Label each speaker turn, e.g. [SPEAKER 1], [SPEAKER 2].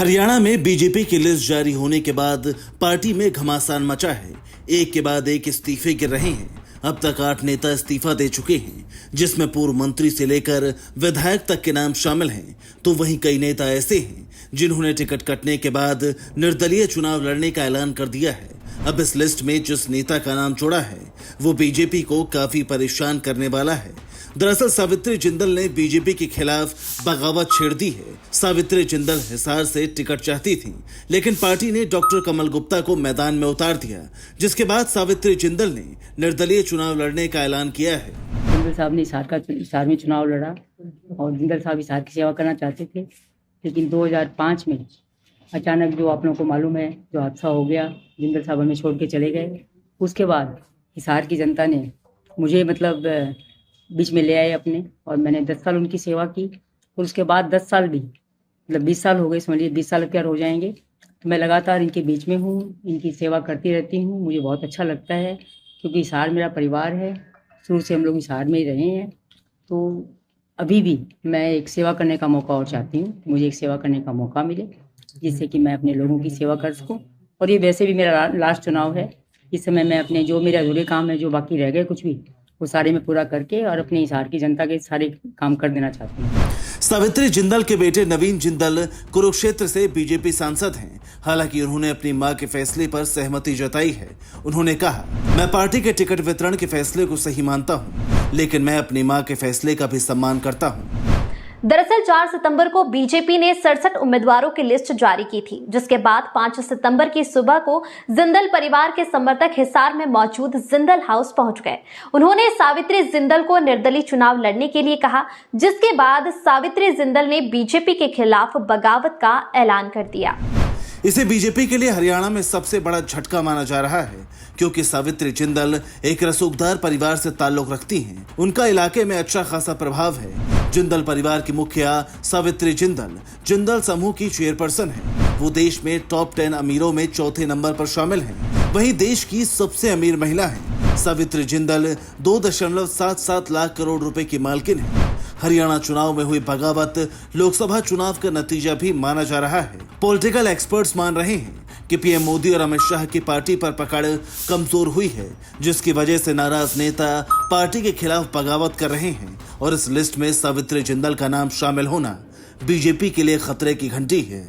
[SPEAKER 1] हरियाणा में बीजेपी की लिस्ट जारी होने के बाद पार्टी में घमासान मचा है। एक के बाद एक इस्तीफे गिर रहे हैं। अब तक 8 नेता इस्तीफा दे चुके हैं, जिसमें पूर्व मंत्री से लेकर विधायक तक के नाम शामिल हैं। तो वहीं कई नेता ऐसे हैं जिन्होंने टिकट कटने के बाद निर्दलीय चुनाव लड़ने का ऐलान कर दिया है। अब इस लिस्ट में जिस नेता का नाम जोड़ा है वो बीजेपी को काफी परेशान करने वाला है। दरअसल सावित्री जिंदल ने बीजेपी के खिलाफ बगावत छेड़ दी है। सावित्री जिंदल हिसार से टिकट चाहती थी, लेकिन पार्टी ने डॉक्टर कमल गुप्ता को मैदान में उतार दिया, जिसके बाद सावित्री जिंदल ने निर्दलीय चुनाव लड़ने का ऐलान किया है।
[SPEAKER 2] जिंदल साहब ने हिसार में चुनाव लड़ा और जिंदल साहब हिसार की सेवा करना चाहते थे, लेकिन 2005 में अचानक जो आप लोगों को मालूम है जो हादसा हो गया, जिंदल साहब हमें छोड़ के चले गए। उसके बाद हिसार की जनता ने मुझे बीच में ले आए अपने, और मैंने 10 साल उनकी सेवा की। और उसके बाद 10 साल भी 20 साल हो गए, समझिए 20 साल प्यार हो जाएंगे। तो मैं लगातार इनके बीच में हूँ, इनकी सेवा करती रहती हूँ। मुझे बहुत अच्छा लगता है क्योंकि हिसार मेरा परिवार है, शुरू से हम लोग हिसार में ही रहे हैं। तो अभी भी मैं एक सेवा करने का मौका और चाहती हूँ, मुझे एक सेवा करने का मौका मिले जिससे कि मैं अपने लोगों की सेवा कर सकूँ। और ये वैसे भी मेरा लास्ट चुनाव है। इस समय मैं अपने जो मेरे अधूरे काम है, जो बाकी रह गए कुछ भी, वो सारे में पूरा करके और अपने हिसार की जनता के सारे काम कर देना चाहती हूँ।
[SPEAKER 1] सावित्री जिंदल के बेटे नवीन जिंदल कुरुक्षेत्र से बीजेपी सांसद हैं। हालांकि उन्होंने अपनी मां के फैसले पर सहमति जताई है। उन्होंने कहा, मैं पार्टी के टिकट वितरण के फैसले को सही मानता हूं, लेकिन मैं अपनी मां के फैसले का भी सम्मान करता हूं।
[SPEAKER 3] दरअसल 4 सितंबर को बीजेपी ने 67 उम्मीदवारों की लिस्ट जारी की थी, जिसके बाद 5 सितंबर की सुबह को जिंदल परिवार के समर्थक हिसार में मौजूद जिंदल हाउस पहुंच गए। उन्होंने सावित्री जिंदल को निर्दलीय चुनाव लड़ने के लिए कहा, जिसके बाद सावित्री जिंदल ने बीजेपी के खिलाफ बगावत का ऐलान कर दिया।
[SPEAKER 1] इसे बीजेपी के लिए हरियाणा में सबसे बड़ा झटका माना जा रहा है, क्योंकि सावित्री जिंदल एक रसूखदार परिवार से ताल्लुक रखती हैं। उनका इलाके में अच्छा खासा प्रभाव है। जिंदल परिवार की मुखिया सावित्री जिंदल जिंदल समूह की चेयरपर्सन है। वो देश में टॉप 10 अमीरों में चौथे नंबर पर शामिल हैं। वहीं देश की सबसे अमीर महिला है। सावित्री जिंदल 2.77 लाख करोड़ रुपए की मालकिन है। हरियाणा चुनाव में हुई बगावत लोकसभा चुनाव का नतीजा भी माना जा रहा है। पॉलिटिकल एक्सपर्ट्स मान रहे हैं कि पीएम मोदी और अमित शाह की पार्टी पर पकड़ कमजोर हुई है, जिसकी वजह से नाराज नेता पार्टी के खिलाफ बगावत कर रहे हैं। और इस लिस्ट में सावित्री जिंदल का नाम शामिल होना बीजेपी के लिए खतरे की घंटी है।